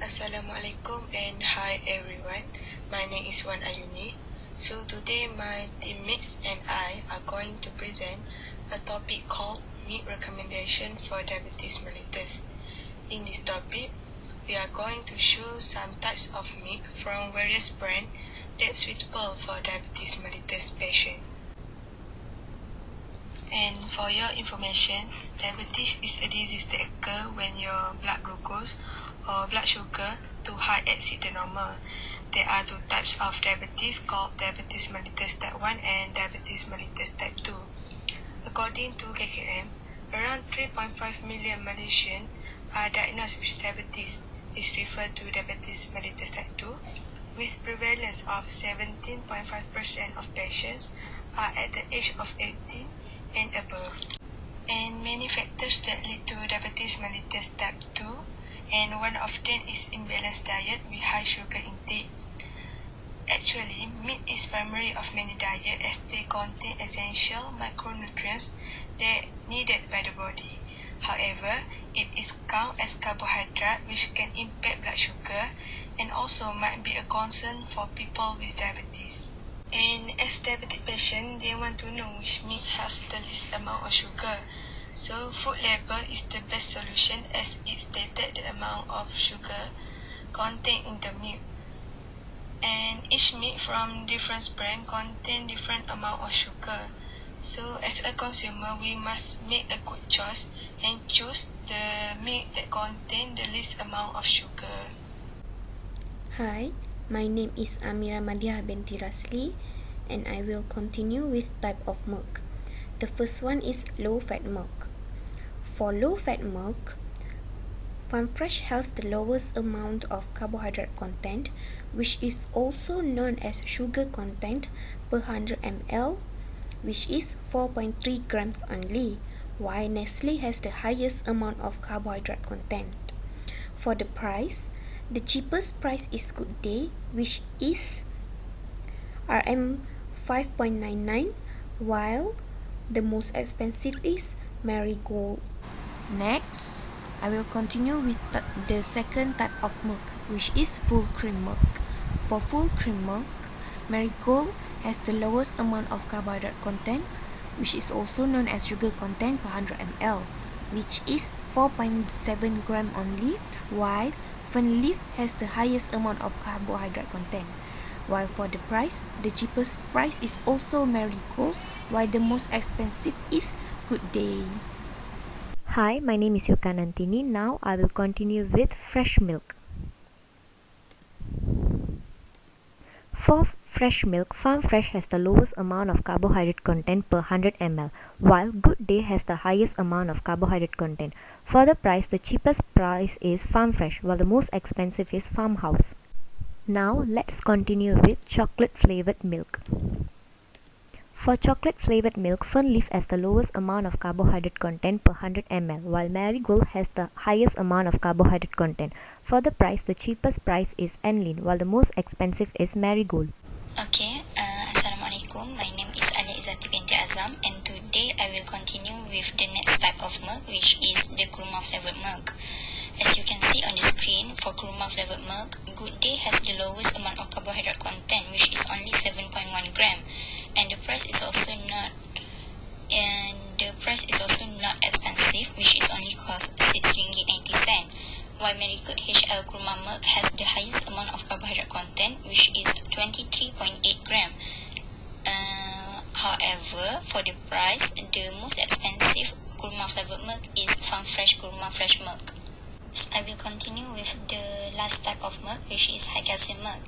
Assalamualaikum and hi everyone. My name is AYUNI. So today my teammates and I are going to present a topic called meat recommendation for diabetes mellitus. In this topic, we are going to show some types of meat from various brands that's suitable for diabetes mellitus patient. And for your information, diabetes is a disease that occurs when your blood glucose or blood sugar too high exceed the normal. There are two types of diabetes called diabetes mellitus type 1 and diabetes mellitus type 2. According to KKM, around 3.5 million Malaysians are diagnosed with diabetes. Is referred to diabetes mellitus type 2, with prevalence of 17.5% of patients are at the age of 18 and above. And many factors that lead to diabetes mellitus type 2, and one of them is imbalanced diet with high sugar intake. Actually, meat is primary of many diets as they contain essential micronutrients that needed by the body. However, it is counted as carbohydrate which can impact blood sugar and also might be a concern for people with diabetes. And as diabetic patients, they want to know which meat has the least amount of sugar. So food label is the best solution as it stated the amount of sugar contained in the meat. And each meat from different brand contain different amount of sugar. So as a consumer, we must make a good choice and choose the meat that contain the least amount of sugar. Hi, my name is Amira Madihah Binti RASLI, and I will continue with type of milk. The first one is low-fat milk. For low-fat milk, farm fresh has the lowest amount of carbohydrate content, which is also known as sugar content per 100 ml, which is 4.3 grams only, while Nestle has the highest amount of carbohydrate content. For the price, the cheapest price is Good Day, which is Rm 5.99, while the most expensive is Marigold. Next, I will continue with the second type of milk, which is full cream milk. For full cream milk, Marigold has the lowest amount of carbohydrate content, which is also known as sugar content per 100 ml, which is 4.7 gram only, while Fern Leaf has the highest amount of carbohydrate content. While for the price, the cheapest price is also Marigold, while the most expensive is Good Day. Hi, my name is Sultan. Now I will continue with fresh milk. For fresh milk, Farm Fresh has the lowest amount of carbohydrate content per 100 ml, while Good Day has the highest amount of carbohydrate content. For the price, the cheapest price is Farm Fresh, while the most expensive is Farmhouse. Now let's continue with chocolate flavored milk. For chocolate flavored milk, Fern Leaf has the lowest amount of carbohydrate content per 100 ml, while Marigold has the highest amount of carbohydrate content. For the price, the cheapest price is Enlin, while the most expensive is Marigold. Okay, Assalamualaikum. My name is IZZATI Binti AZAM, and today I will continue with the next type of milk, which is the kurma flavored milk. As you can see on the screen, for kurma flavored milk, Good Day has the lowest amount of carbohydrate content, which is only 7.1 gram, and the price is also not expensive, which is only cost RM6.80. While Marigold HL kurma milk has the highest amount of carbohydrate content, which is 23.8 gram. However, for the price, the most expensive kurma flavored milk is Farm Fresh kurma fresh milk. I will continue with the last type of milk, which is high calcium milk.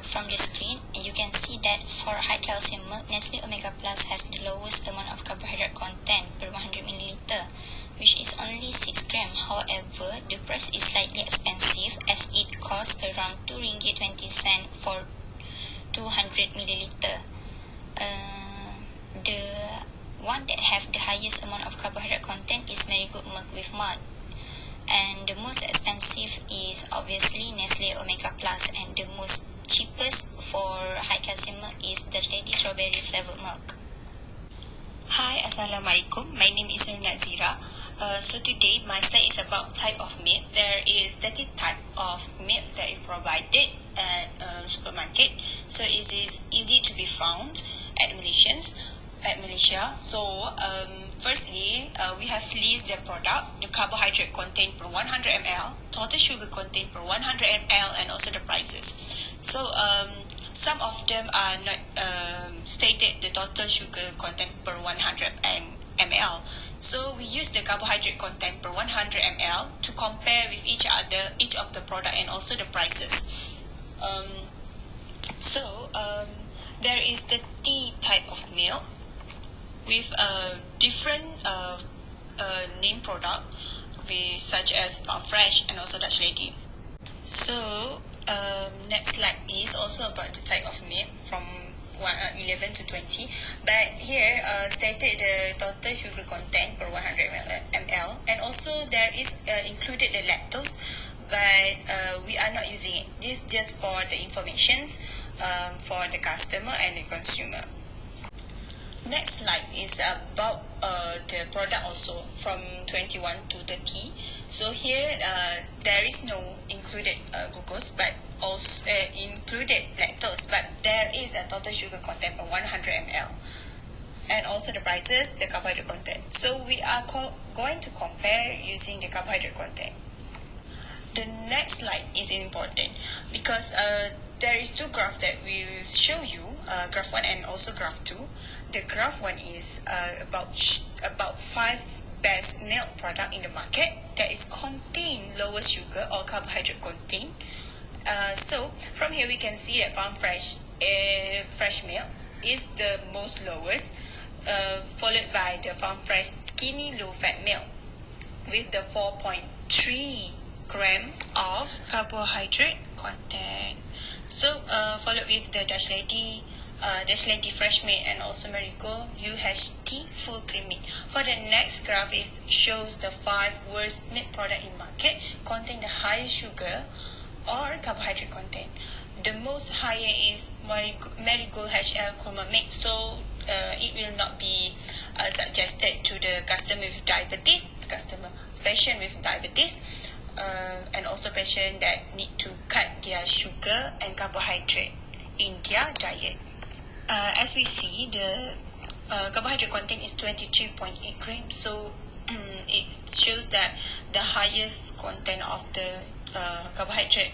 From the screen, you can see that for high calcium milk, Nestle Omega Plus has the lowest amount of carbohydrate content per 100 ml, which is only 6 gram. However, the price is slightly expensive as it costs around RM2.20 for 200 ml. The one that have the highest amount of carbohydrate content is Marigold milk with mud. And the most expensive is obviously Nestle Omega Plus, and the most cheapest for high calcium milk is the Steady Strawberry flavored milk. Hi, Assalamualaikum. My name is NADZIRAH. So today my slide is about type of milk. There is 30 type of milk that is provided at supermarket. So it is easy to be found at Malaysia. So firstly, we have list the product, the carbohydrate content per 100 ml, total sugar content per 100 ml, and also the prices. So some of them are not stated the total sugar content per 100 ml. So we use the carbohydrate content per 100 ml to compare with each of the product and also the prices. There is the tea type of milk with different name product, such as Farm Fresh and also Dutch Lady. So next slide is also about the type of milk from 11 to 20, but here stated the total sugar content per 100 ml, and also there is included the lactose, but we are not using it. This just for the informations for the customer and the consumer. Next slide is about the product also from 21 to 30. So here there is no included glucose, but also included lactose, but there is a total sugar content per 100 ml, and also the prices, the carbohydrate content. So we are going to compare using the carbohydrate content. The next slide is important because there is two graphs that we will show you, graph 1 and also graph 2. The graph 1 is about 5 best milk product in the market that is contain lowest sugar or carbohydrate content. So from here we can see that Farm Fresh fresh milk is the most lowest, followed by the Farm Fresh skinny low fat milk with the 4.3 gram of carbohydrate content. So followed with the Dutch Lady fresh milk, and also Marigold UHT full cream milk. For the next graph, it shows the 5 worst milk product in market contain the highest sugar or carbohydrate content. The most higher is Marigold HL Kurma milk, so it will not be suggested to the customer with diabetes, patient with diabetes, and also patient that need to cut their sugar and carbohydrate in their diet. As we see, the carbohydrate content is 23.8 grams, so it shows that the highest content of the carbohydrate,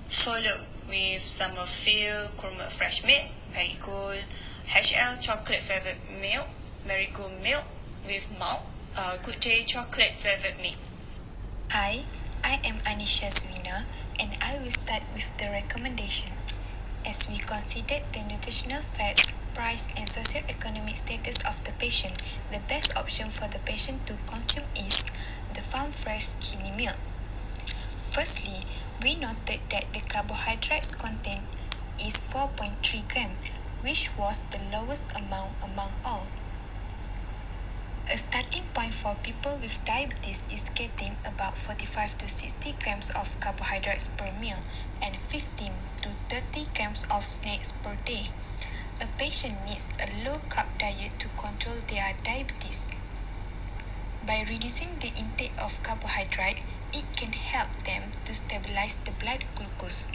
followed with Summerfield Kurma fresh milk, Marigold HL chocolate flavored milk, Marigold milk with malt, Good Day chocolate flavored milk. Hi, I am SYAZWINA, and I will start with the recommendation. As we considered the nutritional facts, price, and socio-economic status of the patient, the best option for the patient to consume is the Farm Fresh skinny milk. Firstly, we noted that the carbohydrates content is 4.3 grams, which was the lowest amount among all. A starting point for people with diabetes is getting about 45 to 60 grams of carbohydrates per meal and 15 to 30 grams of snacks per day. A patient needs a low-carb diet to control their diabetes. By reducing the intake of carbohydrate, it can help them to stabilize the blood glucose.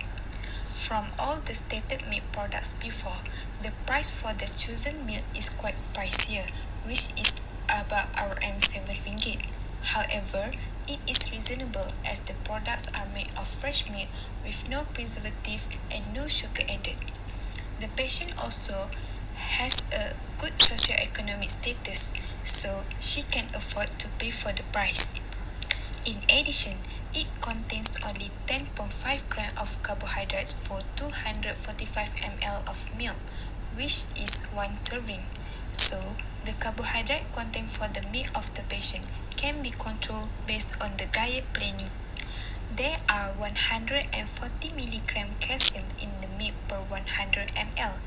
From all the stated milk products before, the price for the chosen milk is quite pricier, which is about Rm 7 ringgit. However, it is reasonable as the products are made of fresh milk with no preservative and no sugar added. The patient also has a good socioeconomic status, so she can afford to pay for the price. In addition, it contains only 10.5 grams of carbohydrates for 245 ml of milk, which is one serving. So, the carbohydrate content for the milk of the patient can be controlled based on the diet planning. There are 140 mg calcium in the milk per 100 ml.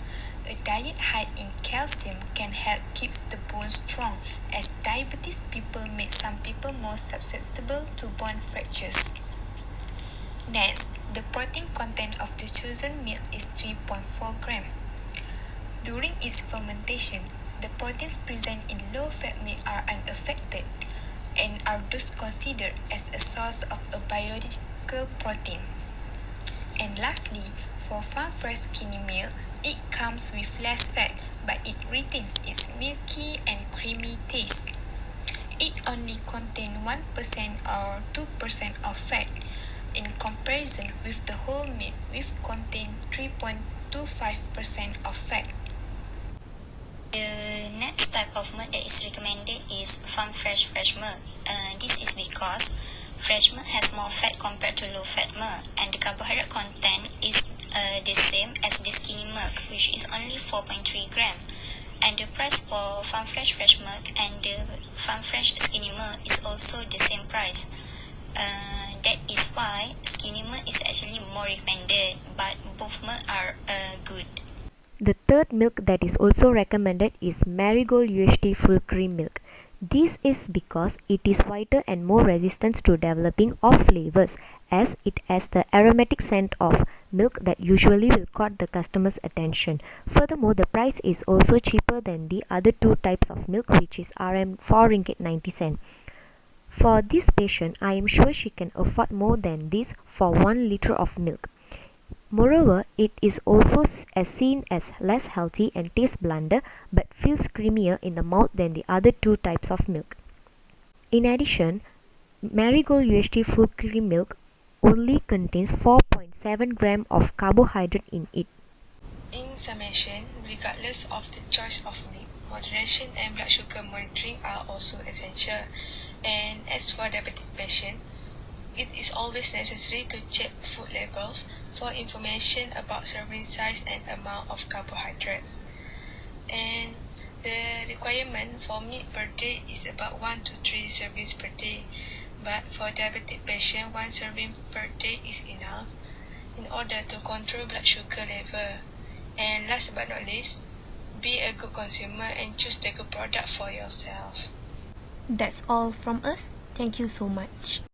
A diet high in calcium can help keep the bone strong, as diabetes people make some people more susceptible to bone fractures. Next, the protein content of the chosen milk is 3.4 grams. During its fermentation, the proteins present in low-fat milk are unaffected. and are thus considered as a source of a biological protein. And lastly, for farm fresh skinny milk, it comes with less fat, but it retains its milky and creamy taste. It only contains 1% or 2% of fat, in comparison with the whole milk, which contains 3.25% of fat. The next type of milk that is recommended is farm fresh milk. This is because fresh milk has more fat compared to low-fat milk, and the carbohydrate content is the same as the skinny milk, which is only 4.3 gram. And the price for farm fresh milk and the farm fresh skinny milk is also the same price. That is why skinny milk is actually more recommended, but both milk are good. The third milk that is also recommended is Marigold UHT full cream milk. This is because it is whiter and more resistant to developing of flavors, as it has the aromatic scent of milk that usually will caught the customer's attention. Furthermore, the price is also cheaper than the other two types of milk, which is Rm 4 ringgit 90 cent. For this patient, I am sure she can afford more than this for 1 liter of milk. Moreover, it is also seen as less healthy and tastes blunder, but feels creamier in the mouth than the other two types of milk. In addition, Marigold UHT full cream milk only contains 4.7 gram of carbohydrate in it. In summation, regardless of the choice of milk, moderation and blood sugar monitoring are also essential. And as for diabetic patient, it is always necessary to check food labels for information about serving size and amount of carbohydrates. And the requirement for milk per day is about 1 to 3 servings per day. But for diabetic patient, 1 serving per day is enough in order to control blood sugar level. And last but not least, be a good consumer and choose the good product for yourself. That's all from us. Thank you so much.